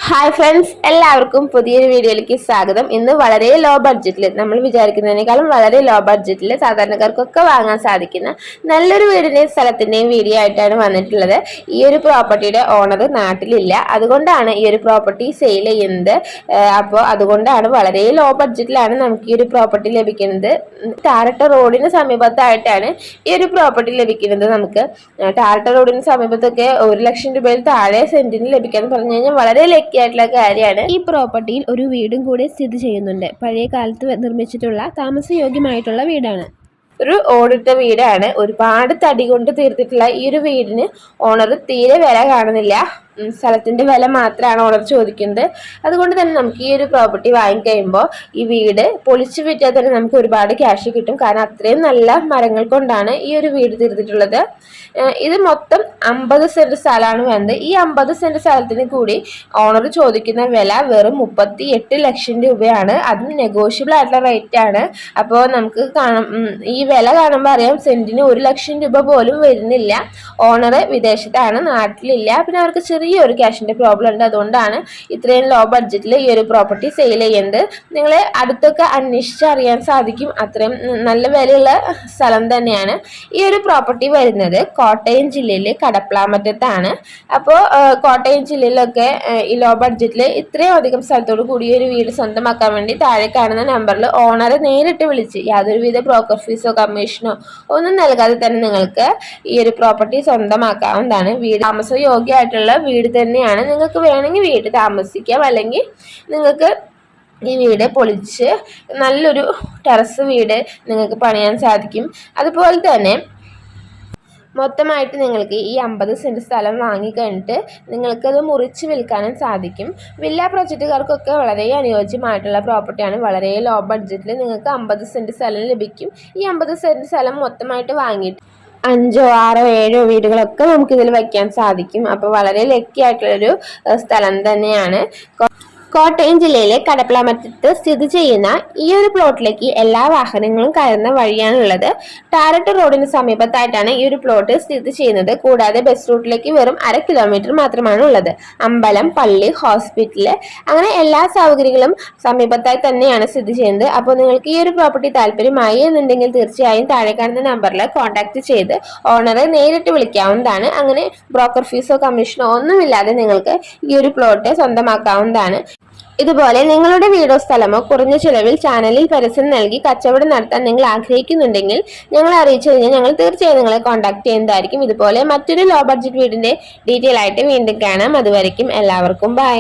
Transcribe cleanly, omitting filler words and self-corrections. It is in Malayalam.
ഹായ് ഫ്രണ്ട്സ്, എല്ലാവർക്കും പുതിയൊരു വീഡിയോയിലേക്ക് സ്വാഗതം. ഇന്ന് വളരെ ലോ ബഡ്ജറ്റിൽ, നമ്മൾ വിചാരിക്കുന്നതിനേക്കാളും വളരെ ലോ ബഡ്ജറ്റിൽ സാധാരണക്കാർക്കൊക്കെ വാങ്ങാൻ സാധിക്കുന്ന നല്ലൊരു വീടിന്റെയും സ്ഥലത്തിന്റെയും വീഡിയോ ആയിട്ടാണ് വന്നിട്ടുള്ളത്. ഈ ഒരു പ്രോപ്പർട്ടിയുടെ ഓണർ നാട്ടിലില്ല, അതുകൊണ്ടാണ് ഈ ഒരു പ്രോപ്പർട്ടി സെയിൽ ചെയ്യുന്നത്. അപ്പോൾ അതുകൊണ്ടാണ് വളരെ ലോ ബഡ്ജറ്റിലാണ് നമുക്ക് ഈ ഒരു പ്രോപ്പർട്ടി ലഭിക്കുന്നത്. ടാരട്ട റോഡിന് സമീപത്തായിട്ടാണ് ഈ ഒരു പ്രോപ്പർട്ടി ലഭിക്കുന്നത്. നമുക്ക് ടാരട്ട റോഡിന് സമീപത്തൊക്കെ 1 ലക്ഷം രൂപയിൽ താഴെ സെന്റിന് ലഭിക്കാന്ന് പറഞ്ഞു കഴിഞ്ഞാൽ വളരെ ആയിട്ടുള്ള കാര്യമാണ്. ഈ പ്രോപ്പർട്ടിയിൽ ഒരു വീടും കൂടെ സ്ഥിതി ചെയ്യുന്നുണ്ട്. പഴയ കാലത്ത് നിർമ്മിച്ചിട്ടുള്ള താമസയോഗ്യമായിട്ടുള്ള വീടാണ്. ഒരു ഓടിട്ട വീടാണ്. ഒരുപാട് തടി കൊണ്ട് തീർത്തിട്ടുള്ള ഈ ഒരു വീടിന് ഓണർ തീരെ വില കാണുന്നില്ല. സ്ഥലത്തിന്റെ വില മാത്രമാണ് ഓണർ ചോദിക്കുന്നത്. അതുകൊണ്ട് തന്നെ നമുക്ക് ഈ ഒരു പ്രോപ്പർട്ടി വാങ്ങിക്കഴിയുമ്പോൾ ഈ വീട് പൊളിച്ചു വിറ്റാൽ തന്നെ നമുക്ക് ഒരുപാട് ക്യാഷ് കിട്ടും. കാരണം അത്രയും നല്ല മരങ്ങൾ കൊണ്ടാണ് ഈ ഒരു വീട് തീർത്തിട്ടുള്ളത്. ഇത് മൊത്തം 50 സെന്റ് സ്ഥലമാണ് വേണ്ടത്. ഈ 50 സെന്റ് സ്ഥലത്തിന് കൂടി ഓണർ ചോദിക്കുന്ന വില വെറും 38 ലക്ഷം രൂപയാണ്. അതും നെഗോഷ്യബിൾ ആയിട്ടുള്ള റേറ്റ് ആണ്. അപ്പോൾ നമുക്ക് ഈ വില കാണുമ്പോൾ അറിയാം സെന്റിന് 1 ലക്ഷം രൂപ പോലും വരുന്നില്ല. ഓണർ വിദേശത്താണ്, നാട്ടിലില്ല. പിന്നെ അവർക്ക് ചെറിയൊരു ക്യാഷിന്റെ പ്രോബ്ലം ഉണ്ട്. അതുകൊണ്ടാണ് ഇത്രയും ലോ ബഡ്ജറ്റിൽ ഈ ഒരു പ്രോപ്പർട്ടി സെയിൽ ചെയ്യുന്നത്. നിങ്ങൾ അടുത്തൊക്കെ അന്വേഷിച്ചറിയാൻ സാധിക്കും. അത്രയും നല്ല വിലയുള്ള സ്ഥലം തന്നെയാണ്. ഈ ഒരു പ്രോപ്പർട്ടി വരുന്നത് കോട്ടയം ജില്ലയിലെ കടപ്ലാമറ്റത്താണ്. അപ്പോൾ കോട്ടയം ജില്ലയിലൊക്കെ ഈ ലോ ബഡ്ജറ്റിൽ ഇത്രയും അധികം സ്ഥലത്തോട് കൂടിയ ഒരു വീട് സ്വന്തമാക്കാൻ വേണ്ടി താഴെ കാണുന്ന നമ്പറിൽ ഓണറെ നേരിട്ട് വിളിച്ച് യാതൊരുവിധ ബ്രോക്കർ ഫീസോ കമ്മീഷനോ ഒന്നും നൽകാതെ തന്നെ നിങ്ങൾക്ക് ഈ ഒരു പ്രോപ്പർട്ടി സ്വന്തമാക്കാവുന്നതാണ്. വീട് താമസയോഗ്യമായിട്ടുള്ള വീട് തന്നെയാണ്. നിങ്ങൾക്ക് വേണമെങ്കിൽ വീട് താമസിക്കാം, അല്ലെങ്കിൽ നിങ്ങൾക്ക് ഈ വീട് പൊളിച്ച് നല്ലൊരു ടെറസ് വീട് നിങ്ങൾക്ക് പണിയാൻ സാധിക്കും. അതുപോലെ തന്നെ മൊത്തമായിട്ട് നിങ്ങൾക്ക് ഈ 50 സെന്റ് സ്ഥലം വാങ്ങിക്കഴിഞ്ഞിട്ട് നിങ്ങൾക്കത് മുറിച്ച് വിൽക്കാനും സാധിക്കും. വില്ല പ്രൊജക്റ്റുകാർക്കൊക്കെ വളരെ അനുയോജ്യമായിട്ടുള്ള പ്രോപ്പർട്ടിയാണ്. വളരെ ലോ ബഡ്ജറ്റിൽ നിങ്ങൾക്ക് 50 സെന്റ് സ്ഥലം ലഭിക്കും. ഈ 50 സെന്റ് സ്ഥലം മൊത്തമായിട്ട് വാങ്ങിയിട്ട് 5, 6, 7 വീടുകളൊക്കെ നമുക്കിതിൽ വയ്ക്കാൻ സാധിക്കും. അപ്പോൾ വളരെ ലക്കി ആയിട്ടുള്ളൊരു സ്ഥലം തന്നെയാണ്. കോട്ടയം ജില്ലയിലെ കടപ്ലാമറ്റത്ത് സ്ഥിതി ചെയ്യുന്ന ഈ ഒരു പ്ലോട്ടിലേക്ക് എല്ലാ വാഹനങ്ങളും കയറുന്ന വഴിയാണുള്ളത്. ടാരട്ട് റോഡിന് സമീപത്തായിട്ടാണ് ഈ ഒരു പ്ലോട്ട് സ്ഥിതി ചെയ്യുന്നത്. കൂടാതെ ബസ് റൂട്ടിലേക്ക് വെറും 1/2 കിലോമീറ്റർ മാത്രമാണ് ഉള്ളത്. അമ്പലം, പള്ളി, ഹോസ്പിറ്റല് അങ്ങനെ എല്ലാ സൗകര്യങ്ങളും സമീപത്തായി തന്നെയാണ് സ്ഥിതി ചെയ്യുന്നത്. അപ്പോൾ നിങ്ങൾക്ക് ഈ ഒരു പ്രോപ്പർട്ടി താല്പര്യമായി എന്നുണ്ടെങ്കിൽ തീർച്ചയായും താഴെ കാണുന്ന നമ്പറിൽ കോൺടാക്ട് ചെയ്ത് ഓണറെ നേരിട്ട് വിളിക്കാവുന്നതാണ്. അങ്ങനെ ബ്രോക്കർ ഫീസോ കമ്മീഷനോ ഒന്നുമില്ലാതെ നിങ്ങൾക്ക് ഈ ഒരു പ്ലോട്ട് സ്വന്തമാക്കാവുന്നതാണ്. ഇതുപോലെ നിങ്ങളുടെ വീടോ സ്ഥലമോ കുറഞ്ഞ ചിലവിൽ ചാനലിൽ പരസ്യം നൽകി കച്ചവടം നടത്താൻ നിങ്ങൾ ആഗ്രഹിക്കുന്നുണ്ടെങ്കിൽ ഞങ്ങളെ അറിയിച്ചു കഴിഞ്ഞാൽ ഞങ്ങൾ തീർച്ചയായും നിങ്ങളെ കോൺടാക്ട് ചെയ്യുന്നതായിരിക്കും. ഇതുപോലെ മറ്റൊരു ലോ ബഡ്ജറ്റ് വീടിന്റെ ഡീറ്റെയിൽ ആയിട്ട് വീണ്ടും കാണാം. അതുവരെയ്ക്കും എല്ലാവർക്കും ബൈ.